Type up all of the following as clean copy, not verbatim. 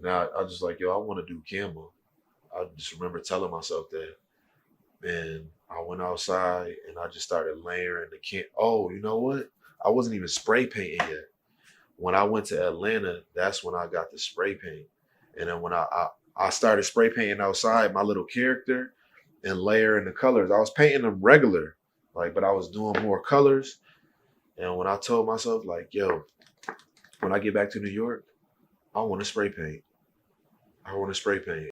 And I just like, yo, I want to do Camo. I just remember telling myself that. And I went outside and I just started layering the can. Oh, you know what? I wasn't even spray painting yet. When I went to Atlanta, that's when I got the spray paint. And then when I started spray painting outside my little character and layering the colors, I was painting them regular, like, but I was doing more colors. And when I told myself, like, yo, when I get back to New York, I want to spray paint. I want to spray paint.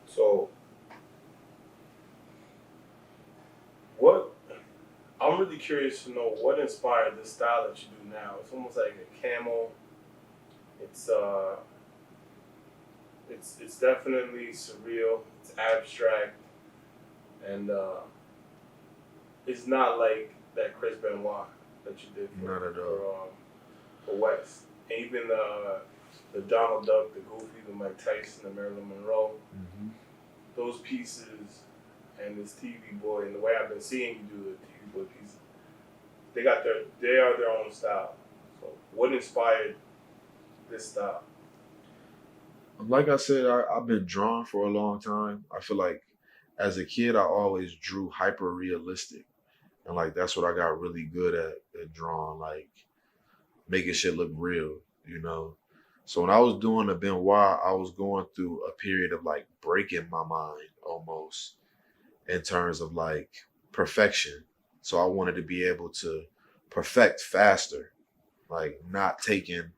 So, what I'm really curious to know what inspired this style that you do now. It's almost like a camo. It's uh, it's definitely surreal. It's abstract, and it's not like that Chris Benoit that you did Not at all. for West. And even the Donald Duck, the Goofy, the Mike Tyson, the Marilyn Monroe. Hmm. Those pieces and this TV boy and the way I've been seeing you do the TV boy pieces, they are their own style. So what inspired this style? Like I said, I've been drawn for a long time. I feel like as a kid, I always drew hyper realistic. And like that's what I got really good at drawing, like making shit look real, you know. So when I was doing the Benoit, I was going through a period of like breaking my mind almost in terms of like perfection. So I wanted to be able to perfect faster, like not taking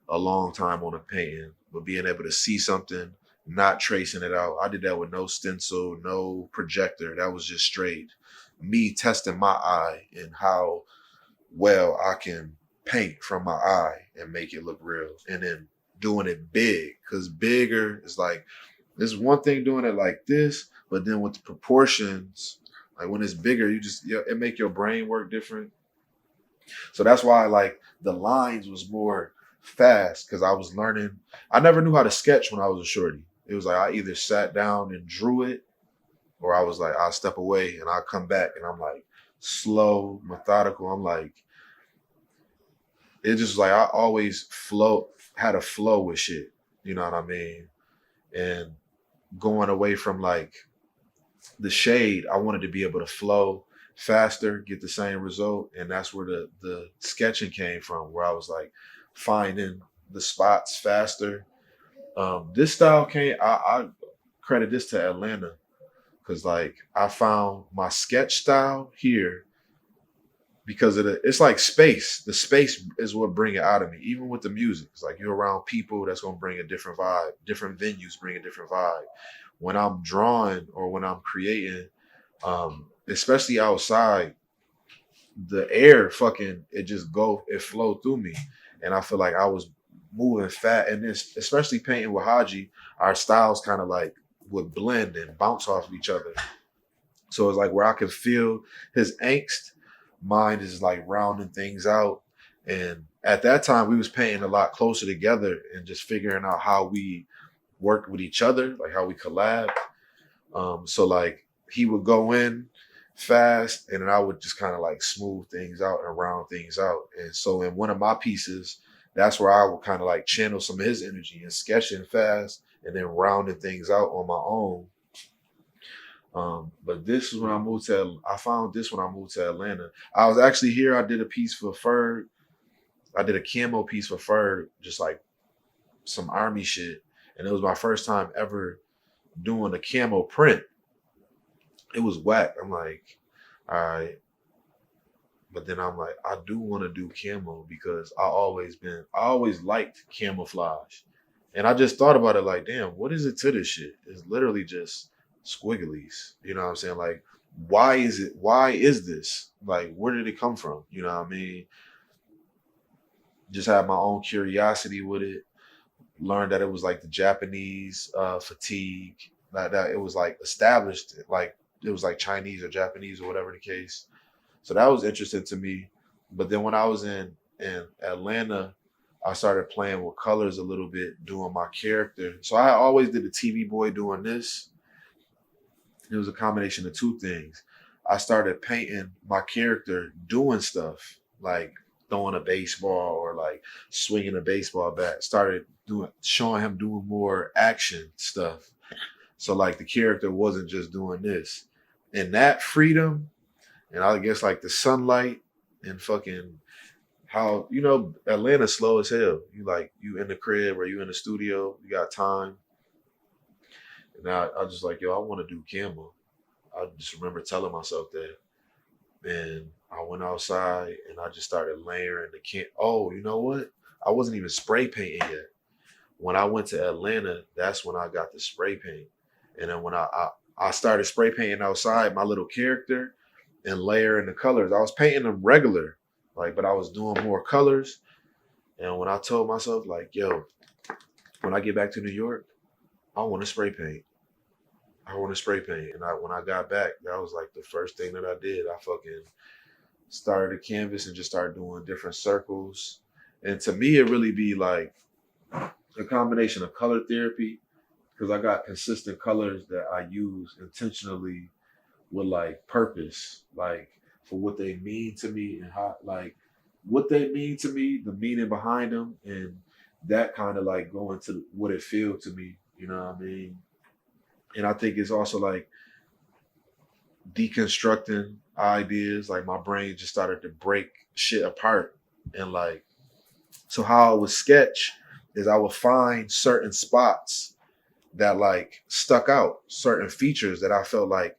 a long time on a painting, but being able to see something, not tracing it out. I did that with no stencil, no projector. That was just straight me testing my eye and how well I can paint from my eye and make it look real. And then doing it big, because bigger is like, there's one thing doing it like this, but then with the proportions, like when it's bigger, you just, yeah, it make your brain work different. So that's why like the lines was more fast because I was learning. I never knew how to sketch when I was a shorty. It was like I either sat down and drew it, or I was like I'll step away and I'll come back and I'm like slow, methodical. I'm like it just like I always flow had a flow with shit. You know what I mean? And going away from like the shade, I wanted to be able to flow faster, get the same result, and that's where the sketching came from. Where I was like finding the spots faster. This style came. I credit this to Atlanta because like I found my sketch style here because of it's like space. The space is what bring it out of me. Even with the music, it's like you're around people that's gonna bring a different vibe. Different venues bring a different vibe. When I'm drawing or when I'm creating, especially outside, the air fucking it just it flowed through me, and I feel like I was moving fat. And this, especially painting with Haji, our styles kind of like would blend and bounce off of each other. So it's like where I can feel his angst, mine is like rounding things out. And at that time, we was painting a lot closer together and just figuring out how we worked with each other, like how we collab. So like he would go in fast and then I would just kind of like smooth things out and round things out. And so in one of my pieces, that's where I would kind of like channel some of his energy and sketching fast and then rounding things out on my own. But this is when I found this when I moved to Atlanta. I was actually here. I did a piece for Ferg. I did a camo piece for Ferg, just like some army shit. And it was my first time ever doing a camo print. It was whack. I'm like, all right. But then I'm like, I do want to do camo because I always liked camouflage. And I just thought about it like, damn, what is it to this shit? It's literally just squigglies. You know what I'm saying? Like, why is this? Like, where did it come from? You know what I mean? Just had my own curiosity with it. Learned that it was like the Japanese fatigue. That it was like established, like it was like Chinese or Japanese or whatever the case. So that was interesting to me. But then when I was in Atlanta, I started playing with colors a little bit, doing my character. So I always did the TV boy doing this. It was a combination of two things. I started painting my character doing stuff like throwing a baseball or like swinging a baseball bat. Started showing him doing more action stuff. So like the character wasn't just doing this. And that freedom, and I guess like the sunlight and fucking how Atlanta's slow as hell. You like you in the crib or you in the studio, you got time. And I just like, yo, I want to do Camo. I just remember telling myself that. And I went outside and I just started layering the can. Oh, you know what? I wasn't even spray painting yet. When I went to Atlanta, that's when I got the spray paint. And then when I started spray painting outside my little character and layering the colors, I was painting them regular, like, but I was doing more colors. And when I told myself, like, yo, when I get back to New York, I want to spray paint. I want to spray paint. And when I got back, that was like the first thing that I did. I fucking started a canvas and just started doing different circles. And to me, it really be like a combination of color therapy because I got consistent colors that I use intentionally with like purpose, like for what they mean to me and how, like what they mean to me, the meaning behind them, and that kind of like going to what it feel to me. You know what I mean? And I think it's also like deconstructing ideas. Like my brain just started to break shit apart, and like so how I would sketch is I would find certain spots that like stuck out, certain features that I felt like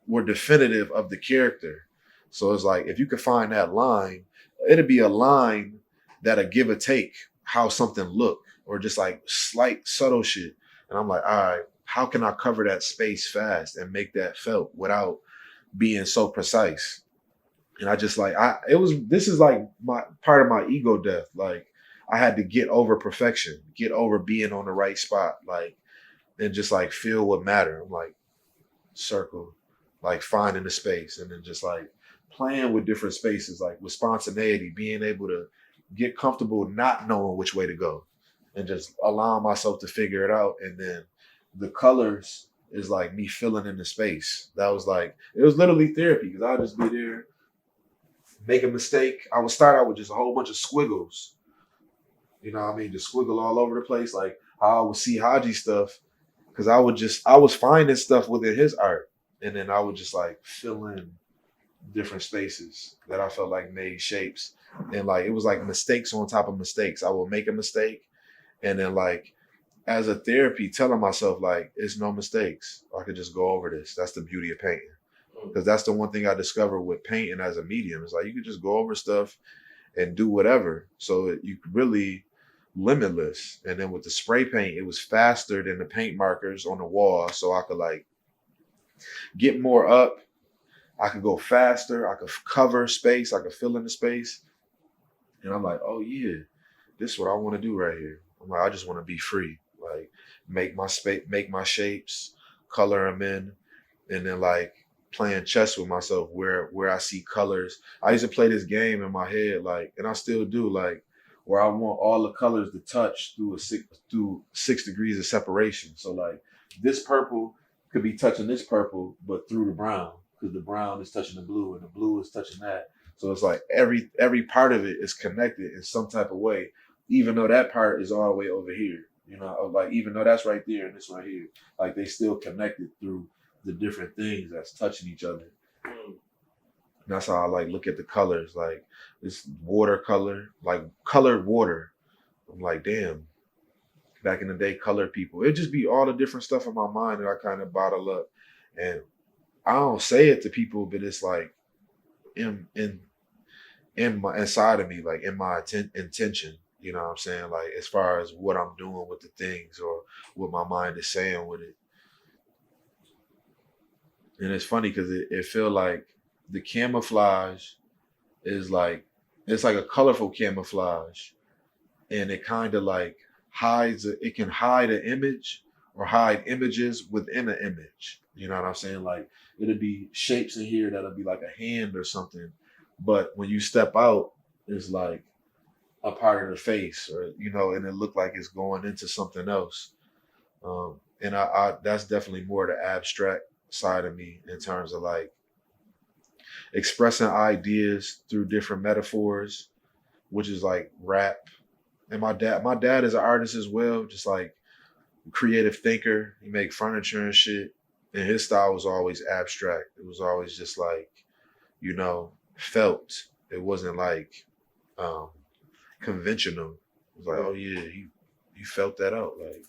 were definitive of the character. So it's like if you could find that line, it'd be a line that'll give or take how something look, or just like slight subtle shit. And I'm like, all right, how can I cover that space fast and make that felt without being so precise? And I just like this is like my part of my ego death. Like I had to get over perfection, get over being on the right spot, like and just like feel what matter. I'm like circle, like finding the space and then just like playing with different spaces, like with spontaneity, being able to get comfortable not knowing which way to go and just allowing myself to figure it out. And then the colors is like me filling in the space. That was like, it was literally therapy because I'd just be there, make a mistake. I would start out with just a whole bunch of squiggles. You know what I mean? Just squiggle all over the place. Like how I would see Haji stuff. Cause I was finding stuff within his art. And then I would just like fill in different spaces that I felt like made shapes. And like, it was like mistakes on top of mistakes. I would make a mistake. And then like, as a therapy, telling myself like, it's no mistakes. I could just go over this. That's the beauty of painting. Because that's the one thing I discovered with painting as a medium. It's like you could just go over stuff and do whatever. So you could really limitless. And then with the spray paint, it was faster than the paint markers on the wall. So I could like get more up. I could go faster. I could cover space. I could fill in the space. And I'm like, oh yeah, this is what I want to do right here. I'm like, I just want to be free. Like make my space, make my shapes, color them in, and then like playing chess with myself where I see colors. I used to play this game in my head, like, and I still do, like, where I want all the colors to touch through through 6 degrees of separation. So like this purple could be touching this purple, but through the brown, because the brown is touching the blue and the blue is touching that. So it's like every part of it is connected in some type of way, even though that part is all the way over here. You know, like even though that's right there and this right here, like they still connected through the different things that's touching each other. And that's how I like look at the colors, like this watercolor, like colored water. I'm like, damn, back in the day, colored people. It'd just be all the different stuff in my mind that I kind of bottle up. And I don't say it to people, but it's like in my inside of me, like in my intention. You know what I'm saying? Like as far as what I'm doing with the things or what my mind is saying with it. And it's funny because it feel like the camouflage is like it's like a colorful camouflage, and it kind of like it can hide an image or hide images within an image. You know what I'm saying? Like it'll be shapes in here that'll be like a hand or something, but when you step out, it's like a part of the face, or and it look like it's going into something else. And I that's definitely more the abstract side of me in terms of like expressing ideas through different metaphors, which is like rap. And my dad is an artist as well, just like creative thinker. He make furniture and shit. And his style was always abstract. It was always just like, felt. It wasn't like um conventional. It was like, oh yeah, he felt that out. Like